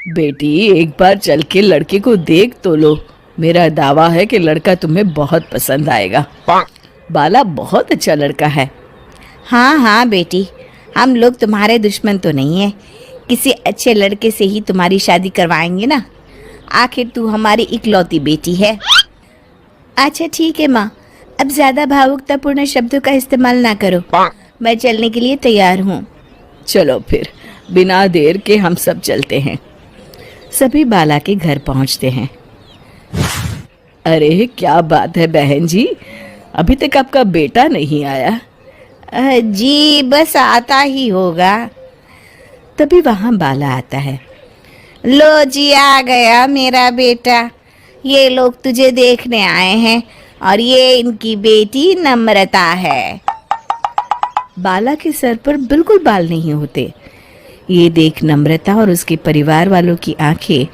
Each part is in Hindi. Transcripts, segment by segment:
बेटी, एक बार चल के लड़के को देख तो लो। मेरा दावा है कि लड़का तुम्हें बहुत पसंद आएगा। बाला बहुत अच्छा लड़का है। हाँ हाँ बेटी, हम लोग तुम्हारे दुश्मन तो नहीं है। किसी अच्छे लड़के से ही तुम्हारी शादी करवाएंगे ना। आखिर तू हमारी इकलौती बेटी है। अच्छा ठीक है माँ, अब ज़्यादा भावुकतापूर्ण शब्दों का इस्तेमाल ना करो। मैं चलने के लिए तैयार हूँ। चलो फिर, बिना देर के हम सब चलते हैं। सभी बाला के घर पहुंचते हैं। अरे क्या बात है बहन जी, अभी तक आपका बेटा नहीं आया? जी बस आता ही होगा। तभी वहां बाला आता है। लो जी, आ गया मेरा बेटा। ये लोग तुझे देखने आए हैं और ये इनकी बेटी नम्रता है। बाला के सर पर बिल्कुल बाल नहीं होते। ये देख नम्रता और उसके परिवार वालों की आंखें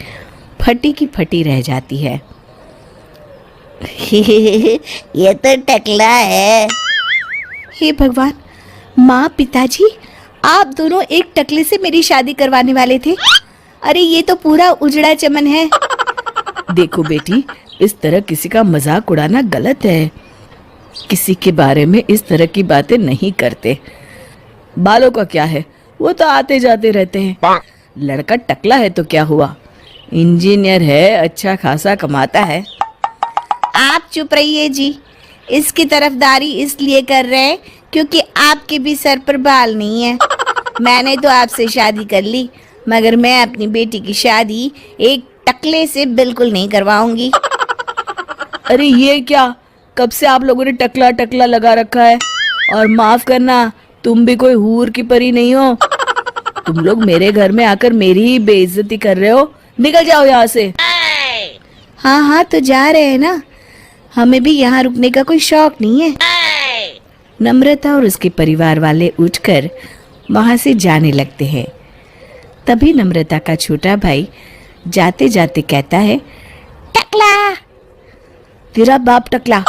फटी की फटी रह जाती है। ये तो टकला है। हे भगवान, माँ पिताजी, आप दोनों एक टकले से मेरी शादी करवाने वाले थे। अरे ये तो पूरा उजड़ा चमन है। देखो बेटी, इस तरह किसी का मजाक उड़ाना गलत है। किसी के बारे में इस तरह की बातें नहीं करते। बालों का क्या है, वो तो आते जाते रहते हैं। लड़का टकला है तो क्या हुआ, इंजीनियर है, अच्छा खासा कमाता है। आप चुप रहिए जी। इसकी तरफदारी इसलिए कर रहे हैं क्योंकि आपके भी सर पर बाल नहीं है। मैंने तो आपसे शादी कर ली, मगर मैं अपनी बेटी की शादी एक टकले से बिल्कुल नहीं करवाऊंगी। अरे ये क्या, कब से आप लोगों ने टकला टकला लगा रखा है? और माफ करना, तुम भी कोई हूर की परी नहीं हो। तुम लोग मेरे घर में आकर मेरी ही बेइज्जती कर रहे हो। निकल जाओ यहाँ से। हाँ हाँ तो जा रहे हैं ना, हमें भी यहाँ रुकने का कोई शौक नहीं है। नम्रता और उसके परिवार वाले उठकर वहां से जाने लगते हैं। तभी नम्रता का छोटा भाई जाते जाते कहता है, टकला, तेरा बाप टकला।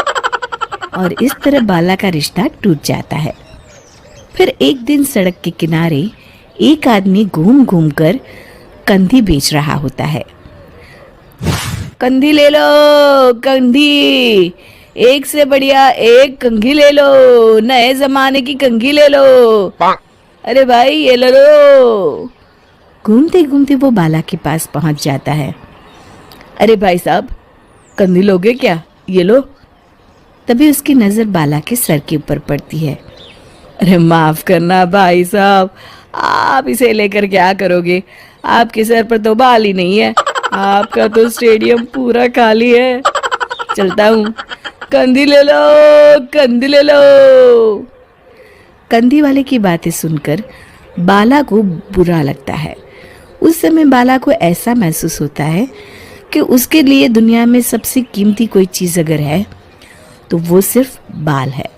और इस तरह बाला का रिश्ता टूट जाता है। फिर एक दिन सड़क के किनारे एक आदमी घूम घूम कर कंधी बेच रहा होता है। कंधी ले लो, कंधी, एक से बढ़िया एक कंघी ले लो, नए जमाने की कंघी ले लो। अरे भाई ये ले लो। घूमते घूमते वो बाला के पास पहुंच जाता है। अरे भाई साहब, कंधी लोगे क्या? ये लो। तभी उसकी नजर बाला के सर के ऊपर पड़ती है। अरे माफ करना भाई साहब, आप इसे लेकर क्या करोगे? आपके सर पर तो बाल ही नहीं है। आपका तो स्टेडियम पूरा खाली है। चलता हूँ, कंधी ले लो, कंधी ले लो। कंधी वाले की बातें सुनकर बाला को बुरा लगता है। उस समय बाला को ऐसा महसूस होता है कि उसके लिए दुनिया में सबसे कीमती कोई चीज अगर है तो वो सिर्फ बाल है।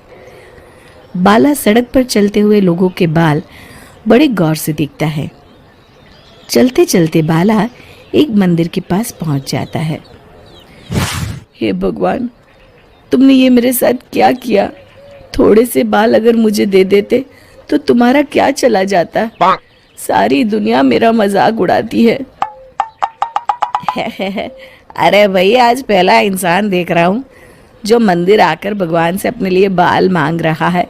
बाला सड़क पर चलते हुए लोगों के बाल बड़े गौर से देखता है। चलते चलते बाला एक मंदिर के पास पहुंच जाता है। हे भगवान, तुमने ये मेरे साथ क्या किया? थोड़े से बाल अगर मुझे दे देते तो तुम्हारा क्या चला जाता? सारी दुनिया मेरा मजाक उड़ाती है। अरे भैया, आज पहला इंसान देख रहा हूँ जो मंदिर आकर भगवान से अपने लिए बाल मांग रहा है।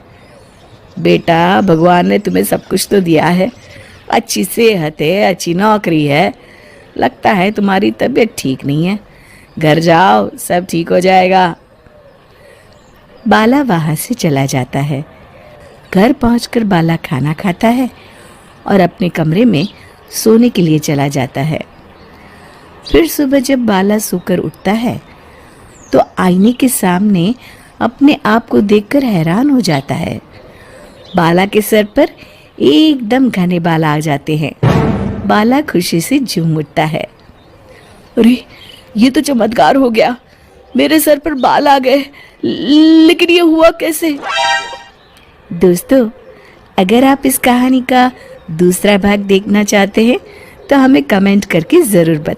बेटा, भगवान ने तुम्हें सब कुछ तो दिया है। अच्छी सेहत है, अच्छी नौकरी है। लगता है तुम्हारी तबीयत ठीक नहीं है। घर जाओ, सब ठीक हो जाएगा। बाला वहां से चला जाता है। घर पहुंचकर बाला खाना खाता है और अपने कमरे में सोने के लिए चला जाता है। फिर सुबह जब बाला सोकर उठता है तो आईने के सामने अपने आप को देखकर हैरान हो जाता है। बाला के सर पर एकदम घने बाल आ जाते हैं। बाला खुशी से झूम उठता है। अरे ये तो चमत्कार हो गया, मेरे सर पर बाल आ गए। लेकिन ये हुआ कैसे? दोस्तों, अगर आप इस कहानी का दूसरा भाग देखना चाहते हैं तो हमें कमेंट करके जरूर बताएं।